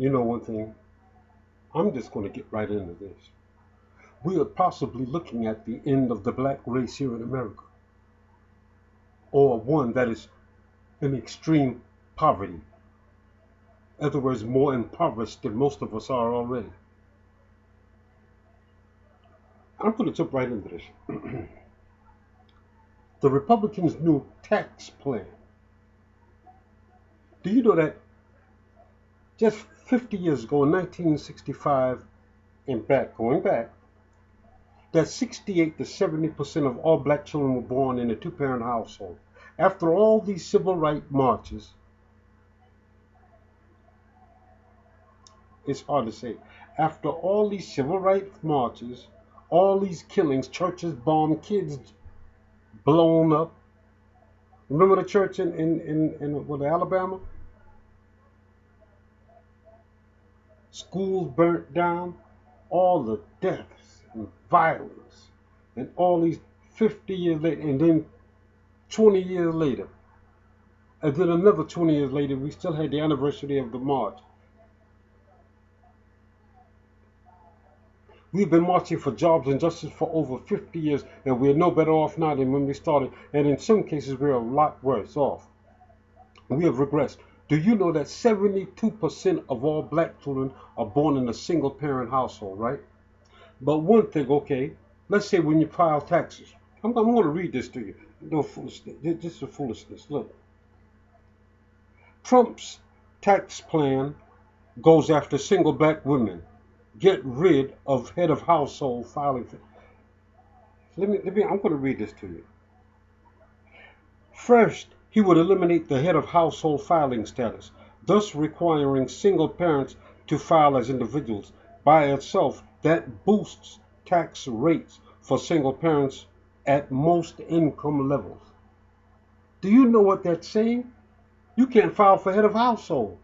You know one thing, I'm just going to get right into this. We are possibly looking at the end of the black race here in America, or one that is in extreme poverty. In other words, more impoverished than most of us are already. I'm going to jump right into this. The Republicans' new tax plan. Do you know that just 50 years ago, in 1965 and going back, that 68 to 70% of all black children were born in a two-parent household? After all these civil rights marches, it's hard to say. After all these civil rights marches, all these killings, churches bombed, kids blown up. Remember the church in what, Alabama? Schools burnt down, all the deaths and violence, and all these 50 years later, and then 20 years later, and then another 20 years later, we still had the anniversary of the march. We've been marching for jobs and justice for over 50 years, and we're no better off now than when we started, and in some cases, we're a lot worse off. We have regressed. Do you know that 72% of all black children are born in a single parent household, right? But one thing, okay, let's say when you file taxes, I'm going to read this to you. No foolishness. This is foolishness. Look, Trump's tax plan goes after single black women. Get rid of head of household filing. I'm going to read this to you. First, he would eliminate the head of household filing status, thus requiring single parents to file as individuals. By itself, that boosts tax rates for single parents at most income levels. Do you know what that's saying? You can't file for head of household.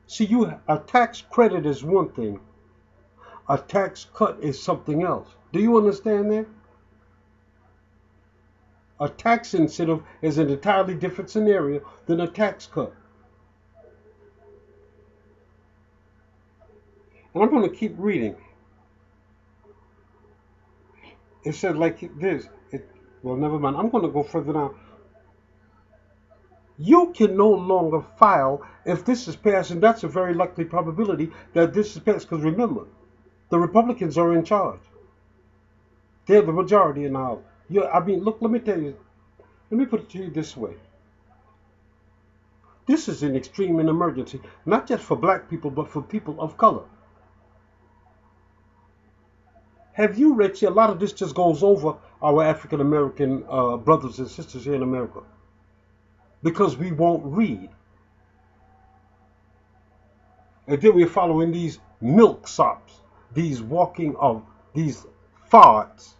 See, a tax credit is one thing. A tax cut is something else. Do you understand that? A tax incentive is an entirely different scenario than a tax cut. And I'm going to keep reading. It said like this. Well, never mind. I'm going to go further down. You can no longer file if this is passed, and that's a very likely probability that this is passed. Because remember, the Republicans are in charge. They're the majority in the House. I mean, look, let me tell you. Let me put it to you this way. This is an extreme and emergency, not just for black people, but for people of color. Have you read? See, a lot of this just goes over our African American brothers and sisters here in America because we won't read. And then we're following these milksops, these walking of these farts.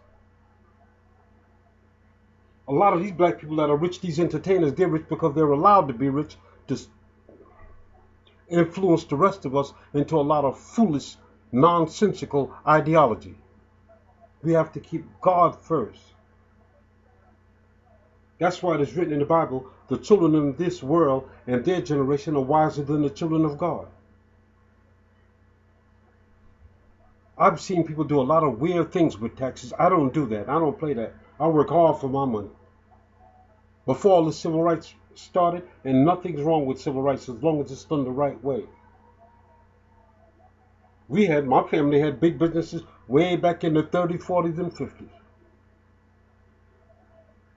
A lot of these black people that are rich, these entertainers, they're rich because they're allowed to be rich to influence the rest of us into a lot of foolish, nonsensical ideology. We have to keep God first. That's why it is written in the Bible, the children of this world and their generation are wiser than the children of God. I've seen people do a lot of weird things with taxes. I don't do that. I don't play that. I work hard for my money. Before all the civil rights started, and nothing's wrong with civil rights as long as it's done the right way. My family had big businesses way back in the 30s, 40s, and 50s.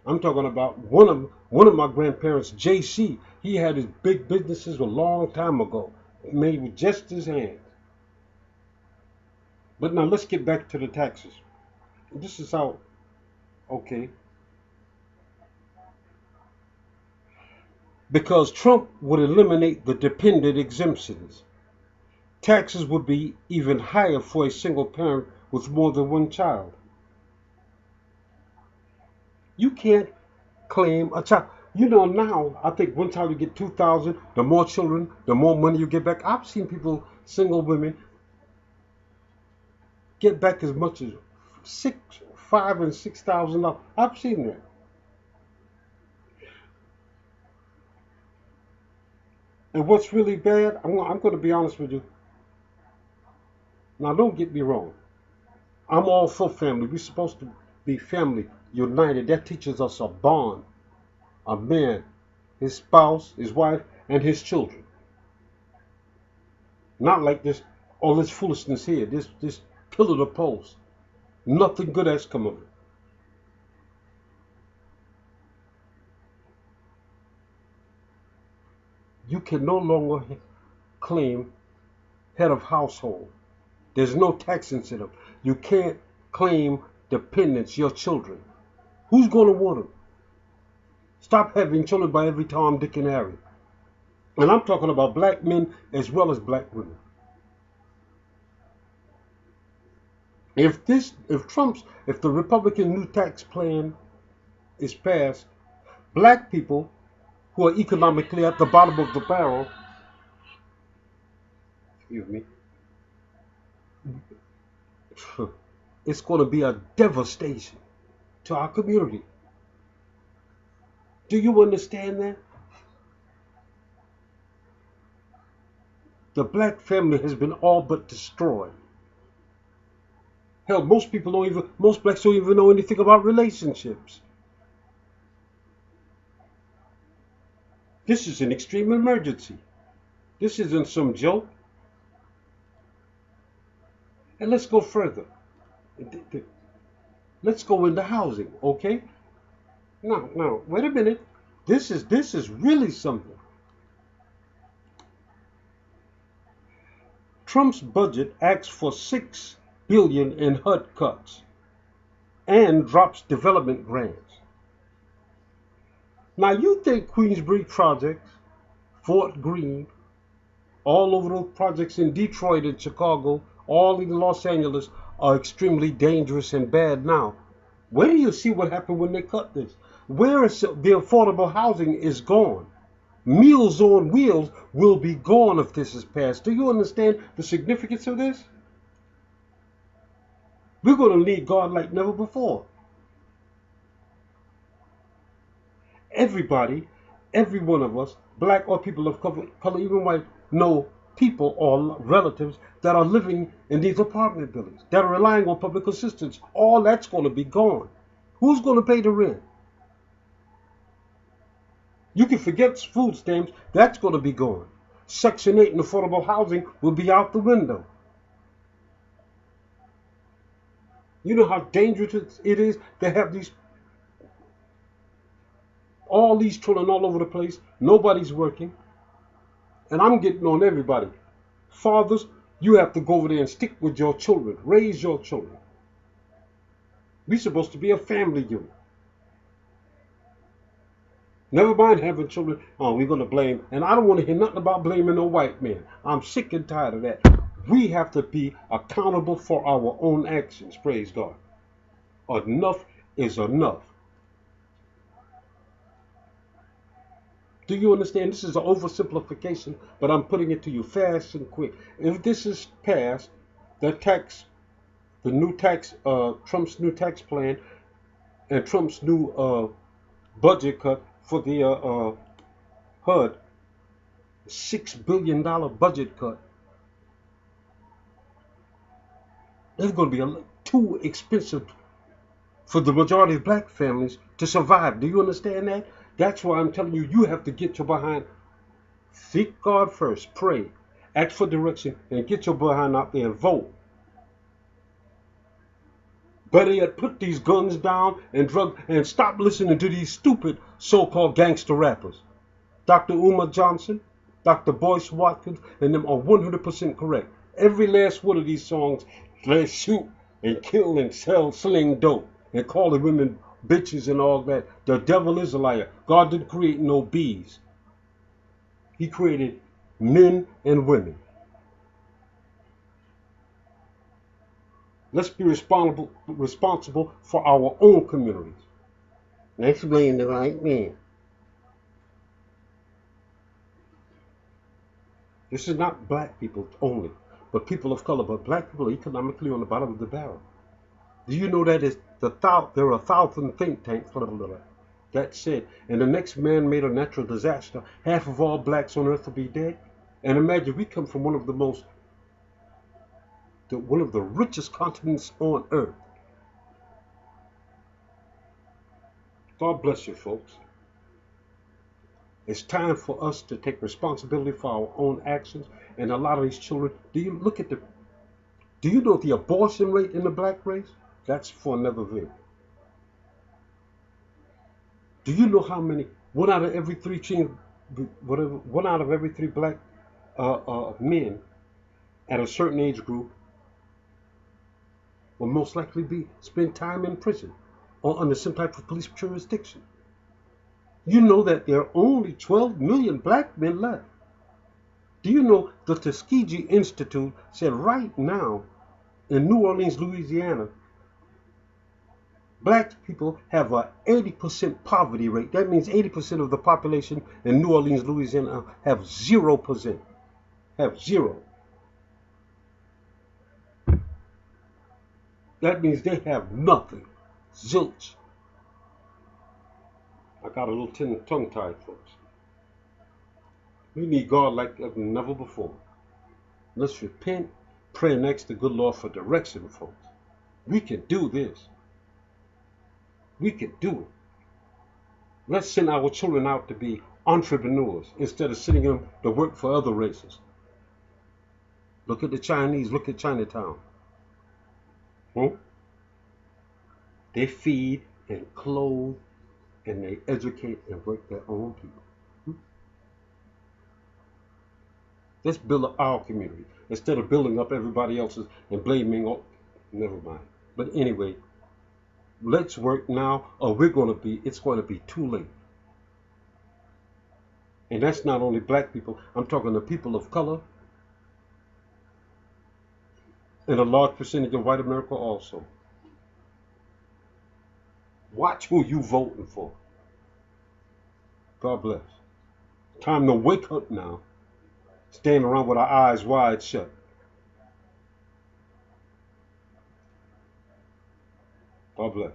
I'm talking about one of my grandparents, J.C. He had his big businesses a long time ago, made with just his hands. But now let's get back to the taxes. This is how, okay. Because Trump would eliminate the dependent exemptions, taxes would be even higher for a single parent with more than one child. You can't claim a child. You know, now I think one child you get 2,000. The more children, the more money you get back. I've seen people, single women, get back as much as $5,000 and $6,000. I've seen that. And what's really bad, I'm going to be honest with you. Now, don't get me wrong. I'm all for family. We're supposed to be family, united. That teaches us a bond. A man, his spouse, his wife, and his children. Not like this, all this foolishness here, this pillar to post. Nothing good has come of it. You can no longer claim head of household. There's no tax incentive. You can't claim dependents, your children. Who's going to want them? Stop having children by every Tom, Dick, and Harry. And I'm talking about black men as well as black women. If the Republican new tax plan is passed, black people who are economically at the bottom of the barrel, excuse me, it's going to be a devastation to our community. Do you understand that? The black family has been all but destroyed. Hell, most blacks don't even know anything about relationships. This is an extreme emergency. This isn't some joke. And let's go further. Let's go into housing, okay? Now, wait a minute. This is really something. Trump's budget asks for $6 billion in HUD cuts and drops development grants. Now you think Queensbridge projects, Fort Greene, all over those projects in Detroit and Chicago, all in Los Angeles are extremely dangerous and bad now. Where do you see what happened when they cut this? Where is the affordable housing is gone? Meals on Wheels will be gone if this is passed. Do you understand the significance of this? We're going to need God like never before. Everybody, every one of us, black or people of color, even white, know people or relatives that are living in these apartment buildings, that are relying on public assistance. All that's going to be gone. Who's going to pay the rent? You can forget food stamps, that's going to be gone. Section 8 and affordable housing will be out the window. You know how dangerous it is to have all these children all over the place. Nobody's working. And I'm getting on everybody. Fathers, you have to go over there and stick with your children. Raise your children. We're supposed to be a family unit. Never mind having children. Oh, we're going to blame. And I don't want to hear nothing about blaming no white man. I'm sick and tired of that. We have to be accountable for our own actions. Praise God. Enough is enough. Do you understand? This is an oversimplification, but I'm putting it to you fast and quick. If this is passed, Trump's new tax plan and Trump's new budget cut for the HUD, $6 billion budget cut, it's going to be too expensive for the majority of black families to survive. Do you understand that? That's why I'm telling you, you have to get your behind. Seek God first, pray, ask for direction, and get your behind out there and vote. Better yet, put these guns down and stop listening to these stupid so-called gangster rappers. Dr. Umar Johnson, Dr. Boyce Watkins, and them are 100% correct. Every last one of these songs, they shoot and kill and sell, sling dope, and call the women bitches and all that. The devil is a liar. God didn't create no bees. He created men and women. Let's be responsible for our own communities. Let's blame the right man. This is not black people only, but people of color. But black people are economically on the bottom of the barrel. Do you know that there are 1,000 think tanks That's it. And the next man-made or natural disaster, half of all blacks on earth will be dead. And imagine we come from one of the richest continents on earth. God bless you, folks. It's time for us to take responsibility for our own actions. And a lot of these children, do you know the abortion rate in the black race? That's for another video. Do you know how many, one out of every three black men at a certain age group will most likely spend time in prison or under some type of police jurisdiction? You know that there are only 12 million black men left. Do you know the Tuskegee Institute said right now in New Orleans, Louisiana, black people have an 80% poverty rate. That means 80% of the population in New Orleans, Louisiana have 0%. Have zero. That means they have nothing. Zilch. I got a little tongue-tied, folks. We need God like never before. Let's repent, pray, and ask the good Lord for direction, folks. We can do this. We can do it. Let's send our children out to be entrepreneurs instead of sending them to work for other races. Look at the Chinese. Look at Chinatown. They feed and clothe and they educate and work their own people. Let's build up our community instead of building up everybody else's and blaming. Never mind. But anyway, let's work now, or it's going to be too late. And that's not only black people. I'm talking to people of color and a large percentage of white America also. Watch who you voting for. God bless. Time to wake up now. Stand around with our eyes wide shut. God bless.